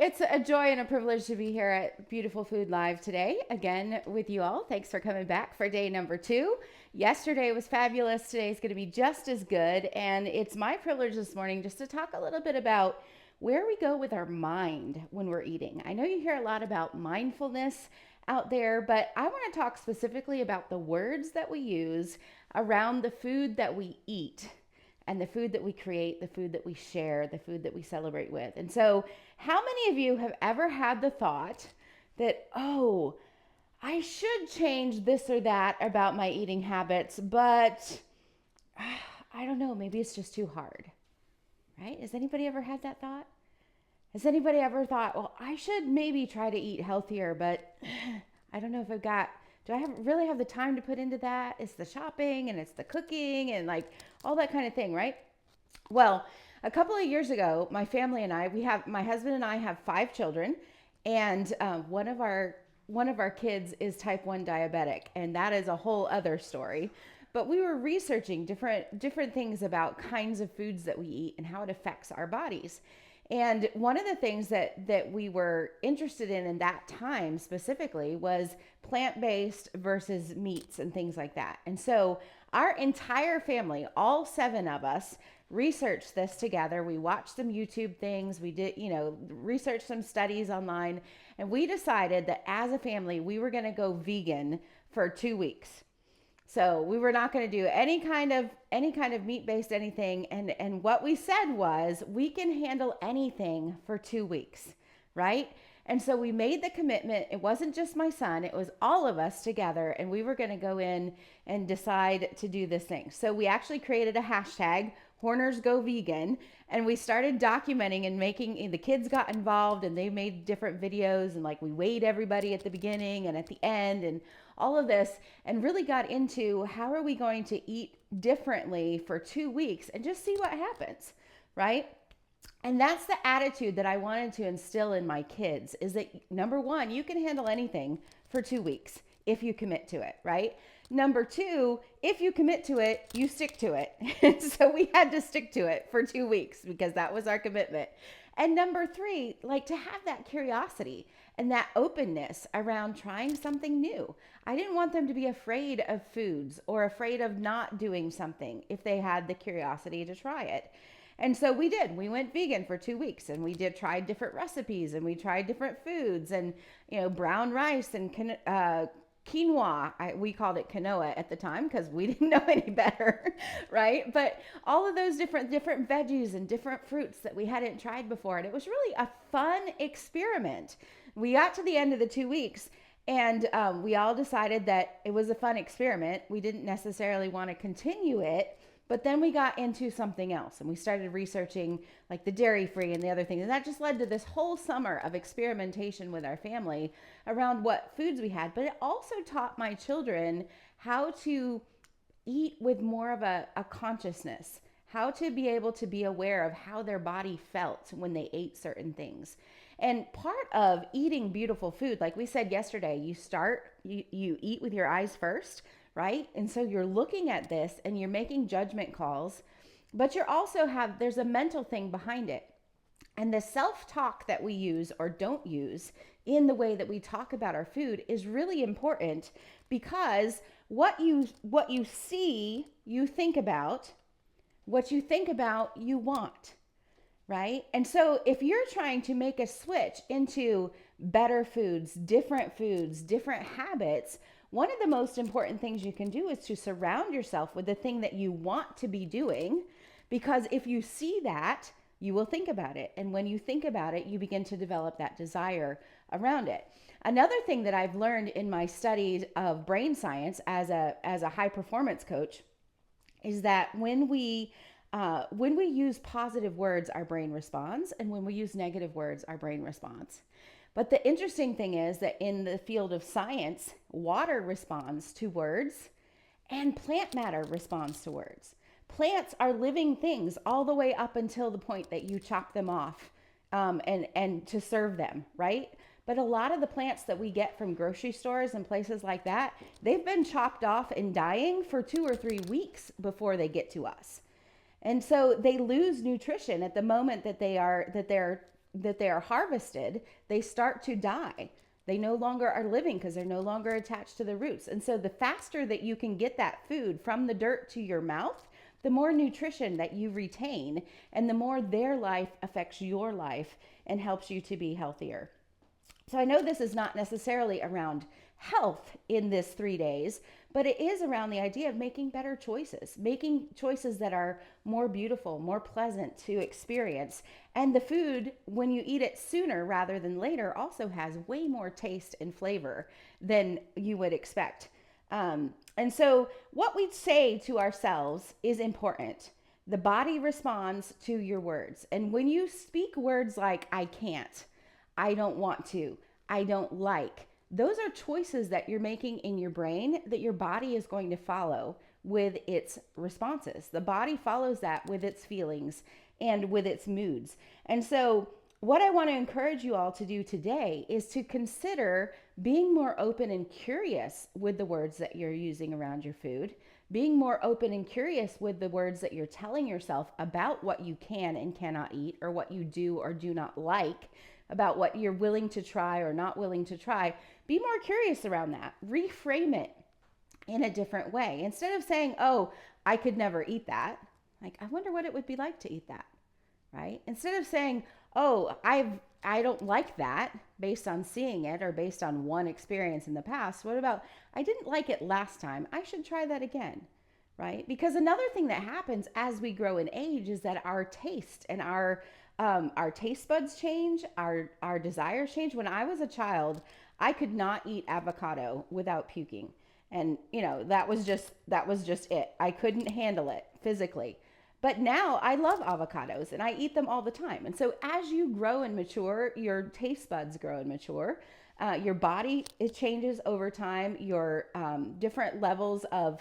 It's a joy and a privilege to be here at Beautiful Food Live today, again with you all. Thanks for coming back for day number 2. Yesterday was fabulous. Today is going to be just as good. And it's my privilege this morning just to talk a little bit about where we go with our mind when we're eating. I know you hear a lot about mindfulness out there, but I want to talk specifically about the words that we use around the food that we eat and the food that we create, the food that we share, the food that we celebrate with. And so, how many of you have ever had the thought that, oh, I should change this or that about my eating habits, but I don't know, maybe it's just too hard, right? Has anybody ever had that thought? Has anybody ever thought, well, I should maybe try to eat healthier, but I don't know if do I really have the time to put into that? It's the shopping and it's the cooking and like all that kind of thing, right? Well, a couple of years ago, my family and I, my husband and I have 5 children, and one of our kids is type 1 diabetic, and that is a whole other story. But we were researching different things about kinds of foods that we eat and how it affects our bodies. And one of the things that we were interested in that time specifically was plant-based versus meats and things like that. And so our entire family, all 7 of us, researched this together. We watched some YouTube things. We did, researched some studies online, and we decided that as a family, we were going to go vegan for 2 weeks. So we were not going to do any kind of meat-based anything. And what we said was we can handle anything for 2 weeks, right? And so we made the commitment. It wasn't just my son, it was all of us together, and we were going to go in and decide to do this thing. So we actually created a hashtag, Hornors Go Vegan, and we started documenting and the kids got involved and they made different videos, and like we weighed everybody at the beginning and at the end and all of this, and really got into how are we going to eat differently for 2 weeks and just see what happens, right? And that's the attitude that I wanted to instill in my kids, is that number one, you can handle anything for 2 weeks if you commit to it, right? Number two, if you commit to it, you stick to it. So we had to stick to it for 2 weeks because that was our commitment. And number three, like to have that curiosity and that openness around trying something new. I didn't want them to be afraid of foods or afraid of not doing something if they had the curiosity to try it. And so we did. We went vegan for 2 weeks, and we tried different recipes, and we tried different foods, and brown rice and quinoa. We called it quinoa at the time because we didn't know any better, right? But all of those different veggies and different fruits that we hadn't tried before, and it was really a fun experiment. We got to the end of the 2 weeks, and we all decided that it was a fun experiment. We didn't necessarily want to continue it. But then we got into something else, and we started researching like the dairy free and the other things. And that just led to this whole summer of experimentation with our family around what foods we had. But it also taught my children how to eat with more of a consciousness, how to be able to be aware of how their body felt when they ate certain things. And part of eating beautiful food, like we said yesterday, you eat with your eyes first, right? And so you're looking at this and you're making judgment calls, but there's a mental thing behind it. And the self-talk that we use or don't use in the way that we talk about our food is really important, because what you see, you think about. What you think about, you want, right? And so if you're trying to make a switch into better foods, different habits, one of the most important things you can do is to surround yourself with the thing that you want to be doing, because if you see that, you will think about it. And when you think about it, you begin to develop that desire around it. Another thing that I've learned in my studies of brain science as a high performance coach is that when we use positive words, our brain responds, and when we use negative words, our brain responds. But the interesting thing is that in the field of science, water responds to words and plant matter responds to words. Plants are living things all the way up until the point that you chop them off and to serve them, right? But a lot of the plants that we get from grocery stores and places like that, they've been chopped off and dying for 2 or 3 weeks before they get to us. And so they lose nutrition at the moment that they're they are harvested, they start to die. They no longer are living because they're no longer attached to the roots. And so the faster that you can get that food from the dirt to your mouth, the more nutrition that you retain, and the more their life affects your life and helps you to be healthier. So I know this is not necessarily around health in this 3 days, but it is around the idea of making better choices, making choices that are more beautiful, more pleasant to experience. And the food, when you eat it sooner rather than later, also has way more taste and flavor than you would expect. And so, what we say to ourselves is important. The body responds to your words. And when you speak words like, I can't, I don't want to, I don't like, those are choices that you're making in your brain that your body is going to follow with its responses. The body follows that with its feelings and with its moods. And so, what I want to encourage you all to do today is to consider being more open and curious with the words that you're using around your food, being more open and curious with the words that you're telling yourself about what you can and cannot eat, or what you do or do not like, about what you're willing to try or not willing to try. Be more curious around that. Reframe it in a different way. Instead of saying, oh, I could never eat that, like, I wonder what it would be like to eat that, right? Instead of saying, oh, I don't like that based on seeing it or based on one experience in the past. What about, I didn't like it last time, I should try that again, right? Because another thing that happens as we grow in age is that our taste and our taste buds change, our desires change. When I was a child, I could not eat avocado without puking. And that was just it. I couldn't handle it physically. But now I love avocados and I eat them all the time. And so as you grow and mature, your taste buds grow and mature. Your body, it changes over time. Your different levels of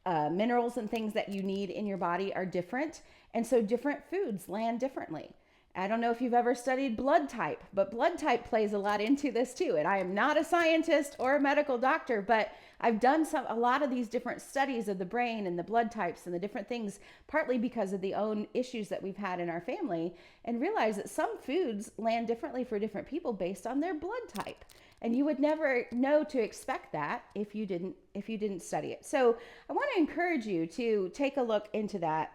minerals and things that you need in your body are different. And so different foods land differently. I don't know if you've ever studied blood type, but blood type plays a lot into this too. And I am not a scientist or a medical doctor, but I've done a lot of these different studies of the brain and the blood types and the different things, partly because of the own issues that we've had in our family, and realize that some foods land differently for different people based on their blood type. And you would never know to expect that if you didn't study it. So I want to encourage you to take a look into that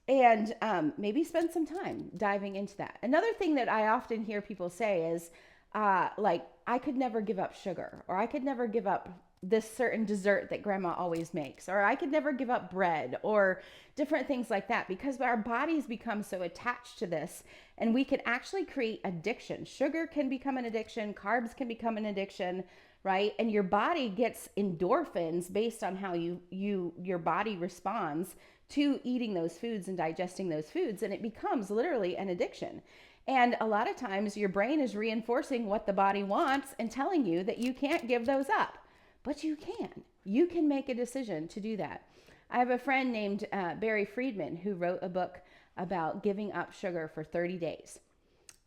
and maybe spend some time diving into that. Another thing that I often hear people say is like, I could never give up sugar, or I could never give up this certain dessert that grandma always makes, or I could never give up bread, or different things like that, because our bodies become so attached to this, and we can actually create addiction. Sugar can become an addiction, carbs can become an addiction, right? And your body gets endorphins based on how your body responds to eating those foods and digesting those foods, and it becomes literally an addiction. And a lot of times your brain is reinforcing what the body wants and telling you that you can't give those up. But you can. You can make a decision to do that. I have a friend named Barry Friedman who wrote a book about giving up sugar for 30 days.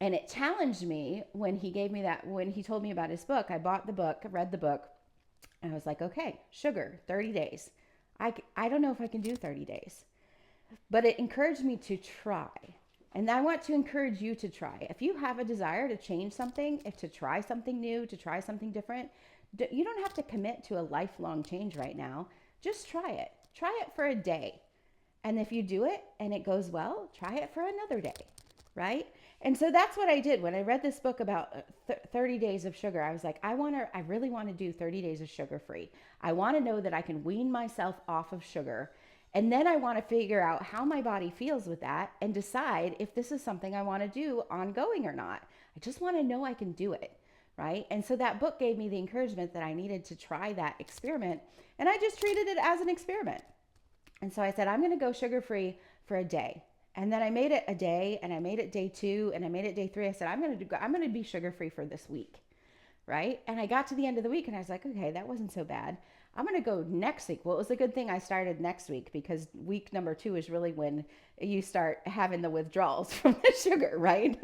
And it challenged me when he told me about his book. I bought the book, read the book, and I was like, okay, sugar, 30 days. I don't know if I can do 30 days. But it encouraged me to try. And I want to encourage you to try. If you have a desire to change something, to try something new, to try something different, you don't have to commit to a lifelong change right now. Just try it. Try it for a day. And if you do it and it goes well, try it for another day, right? And so that's what I did when I read this book about 30 days of sugar. I was like, I really want to do 30 days of sugar free. I want to know that I can wean myself off of sugar. And then I want to figure out how my body feels with that and decide if this is something I want to do ongoing or not. I just want to know I can do it. Right? And so that book gave me the encouragement that I needed to try that experiment. And I just treated it as an experiment. And so I said, I'm going to go sugar-free for a day. And then I made it a day, and I made it day 2, and I made it day 3. I said, I'm going to be sugar-free for this week. Right? And I got to the end of the week and I was like, okay, that wasn't so bad. I'm going to go next week. Well, it was a good thing I started next week, because week number 2 is really when you start having the withdrawals from the sugar, right?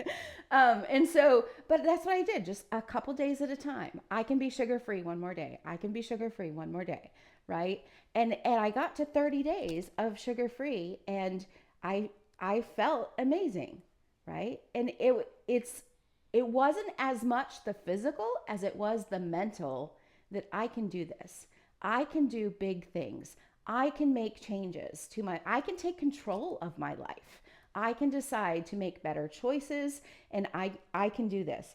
And so, but that's what I did, just a couple days at a time. I can be sugar-free one more day. I can be sugar-free one more day, right? And I got to 30 days of sugar-free, and I felt amazing. right? And it wasn't as much the physical as it was the mental, that I can do this. I can do big things. I can make changes to I can take control of my life. I can decide to make better choices, and I can do this.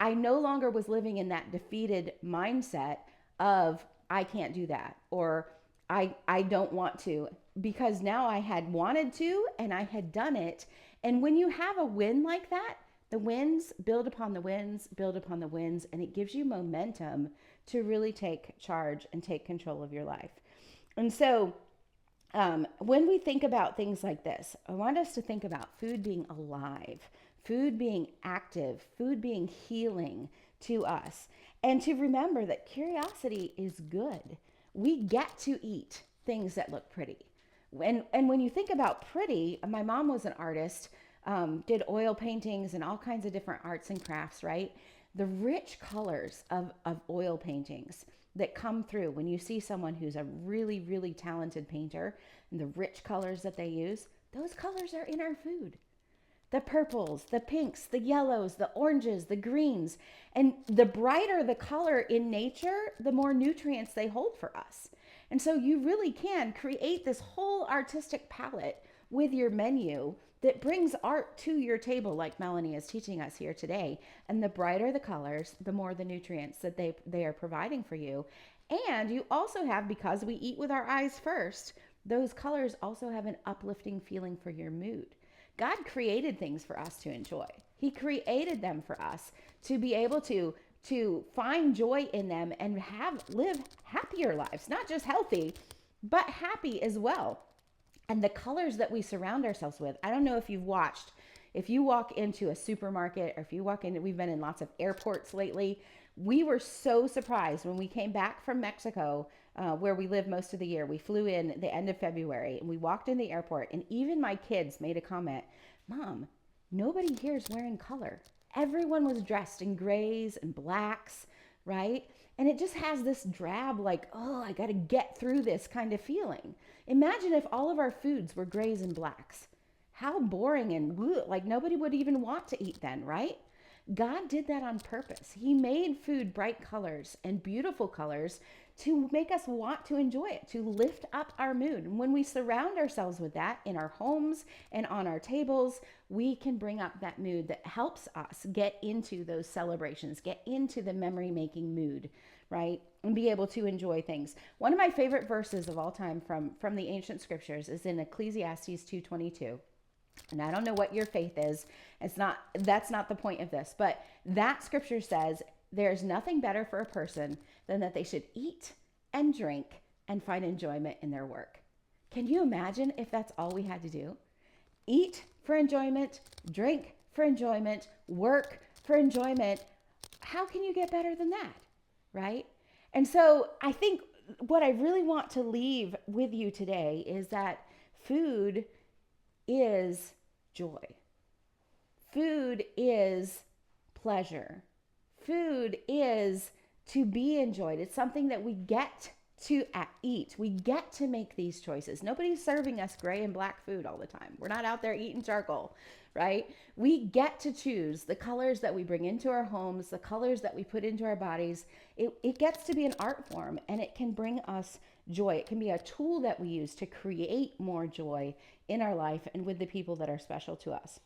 I no longer was living in that defeated mindset of I can't do that, or I don't want to, because now I had wanted to and I had done it. And when you have a win like that, the wins build upon the wins, build upon the wins, and it gives you momentum to really take charge and take control of your life. And so when we think about things like this, I want us to think about food being alive, food being active, food being healing to us, and to remember that curiosity is good. We get to eat things that look pretty. And when you think about pretty, my mom was an artist, did oil paintings and all kinds of different arts and crafts, right? The rich colors of oil paintings that come through when you see someone who's a really, really talented painter, and the rich colors that they use, those colors are in our food. The purples, the pinks, the yellows, the oranges, the greens. And the brighter the color in nature, the more nutrients they hold for us. And so you really can create this whole artistic palette with your menu that brings art to your table, like Melanie is teaching us here today. And the brighter the colors, the more the nutrients that they are providing for you. And you also have, because we eat with our eyes first, those colors also have an uplifting feeling for your mood. God created things for us to enjoy. He created them for us to be able to find joy in them and live happier lives, not just healthy, but happy as well. And the colors that we surround ourselves with, I don't know if you've watched, if you walk into a supermarket, or if you walk into, we've been in lots of airports lately. We were so surprised when we came back from Mexico, where we live most of the year. We flew in the end of February, and we walked in the airport, and even my kids made a comment, Mom, nobody here is wearing color. Everyone was dressed in grays and blacks, right? And it just has this drab, like, oh, I got to get through this kind of feeling. Imagine if all of our foods were grays and blacks. How boring and like nobody would even want to eat then, right? God did that on purpose. He made food bright colors and beautiful colors to make us want to enjoy it, to lift up our mood. And when we surround ourselves with that in our homes and on our tables, we can bring up that mood that helps us get into those celebrations, get into the memory-making mood, right? And be able to enjoy things. One of my favorite verses of all time from the ancient scriptures is in Ecclesiastes 2:22. And I don't know what your faith is. That's not the point of this, but that scripture says there's nothing better for a person than that they should eat and drink and find enjoyment in their work. Can you imagine if that's all we had to do? Eat for enjoyment, drink for enjoyment, work for enjoyment. How can you get better than that, right? And so I think what I really want to leave with you today is that food is joy. Food is pleasure. Food is to be enjoyed. It's something that we get to eat. We get to make these choices. Nobody's serving us gray and black food all the time. We're not out there eating charcoal, right? We get to choose the colors that we bring into our homes, the colors that we put into our bodies. It gets to be an art form, and it can bring us joy. It can be a tool that we use to create more joy in our life and with the people that are special to us.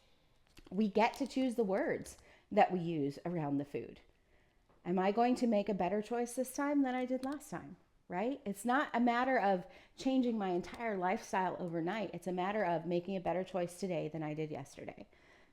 We get to choose the words that we use around the food. Am I going to make a better choice this time than I did last time? Right? It's not a matter of changing my entire lifestyle overnight. It's a matter of making a better choice today than I did yesterday.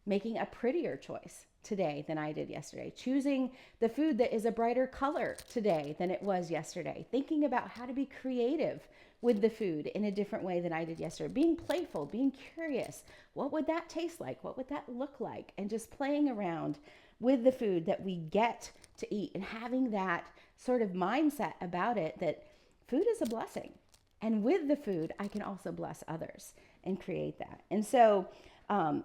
Making a prettier choice today than I did yesterday. Choosing the food that is a brighter color today than it was yesterday. Thinking about how to be creative with the food in a different way than I did yesterday. Being playful, being curious. What would that taste like? What would that look like? And just playing around with the food that we get to eat, and having that sort of mindset about it, that food is a blessing. And with the food, I can also bless others and create that. And so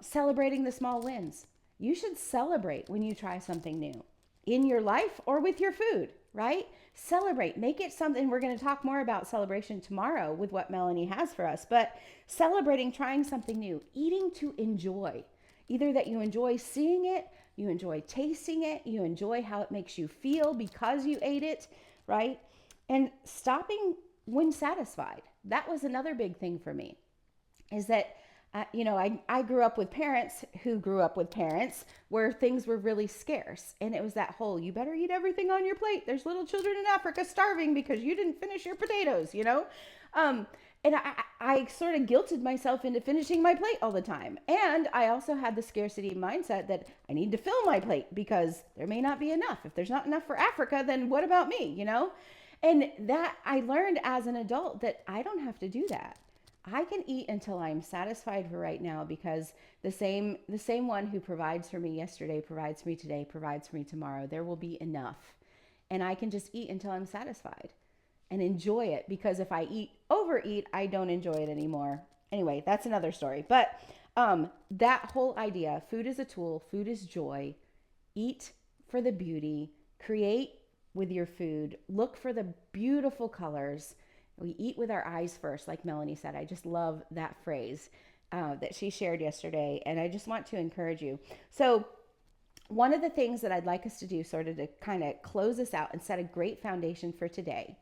celebrating the small wins. You should celebrate when you try something new in your life or with your food, right? Celebrate, make it something. We're going to talk more about celebration tomorrow with what Melanie has for us, but celebrating trying something new, eating to enjoy. Either that you enjoy seeing it, you enjoy tasting it, you enjoy how it makes you feel because you ate it, right? And stopping when satisfied. That was another big thing for me, is that I grew up with parents who grew up with parents where things were really scarce. And it was that whole, you better eat everything on your plate. There's little children in Africa starving because you didn't finish your potatoes, you know? And I sort of guilted myself into finishing my plate all the time. And I also had the scarcity mindset that I need to fill my plate because there may not be enough. If there's not enough for Africa, then what about me, you know? And that I learned as an adult that I don't have to do that. I can eat until I'm satisfied for right now, because the same one who provides for me yesterday provides for me today, provides for me tomorrow. There will be enough. And I can just eat until I'm satisfied and enjoy it, because if I overeat, I don't enjoy it anymore. Anyway, that's another story. But that whole idea, food is a tool, food is joy. Eat for the beauty, create with your food, look for the beautiful colors. We eat with our eyes first, like Melanie said. I just love that phrase that she shared yesterday. And I just want to encourage you. So one of the things that I'd like us to do, sort of to kind of close this out and set a great foundation for today,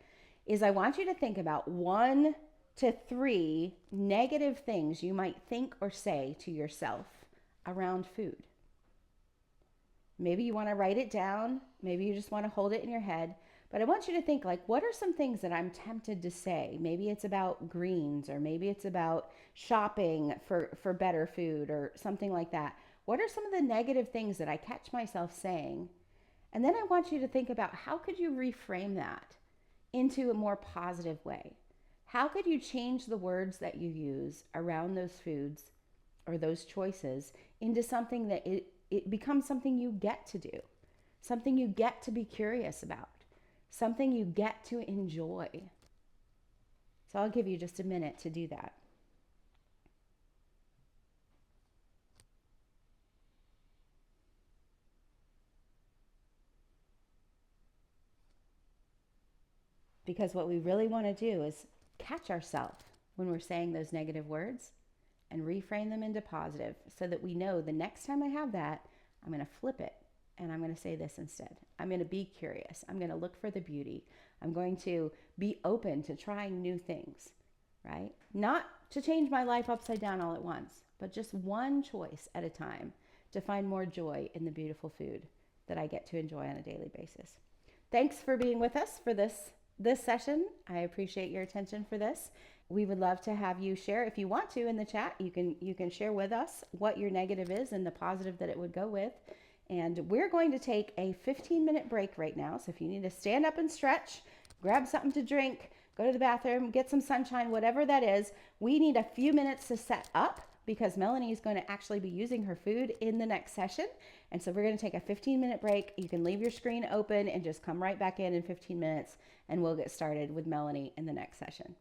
is I want you to think about 1 to 3 negative things you might think or say to yourself around food. Maybe you want to write it down. Maybe you just want to hold it in your head. But I want you to think, like, what are some things that I'm tempted to say? Maybe it's about greens, or maybe it's about shopping for better food or something like that. What are some of the negative things that I catch myself saying? And then I want you to think about, how could you reframe that into a more positive way? How could you change the words that you use around those foods or those choices into something that it becomes something you get to do, something you get to be curious about, something you get to enjoy? So I'll give you just a minute to do that. Because what we really want to do is catch ourselves when we're saying those negative words and reframe them into positive, so that we know the next time I have that, I'm going to flip it and I'm going to say this instead. I'm going to be curious. I'm going to look for the beauty. I'm going to be open to trying new things, right? Not to change my life upside down all at once, but just one choice at a time to find more joy in the beautiful food that I get to enjoy on a daily basis. Thanks for being with us for this session. I appreciate your attention for this. We would love to have you share, if you want to, in the chat. You can share with us what your negative is and the positive that it would go with. And we're going to take a 15-minute break right now. So if you need to stand up and stretch, grab something to drink, go to the bathroom, get some sunshine, whatever that is, we need a few minutes to set up, because Melanie is going to actually be using her food in the next session. And so we're going to take a 15-minute break. You can leave your screen open and just come right back in 15 minutes, and we'll get started with Melanie in the next session.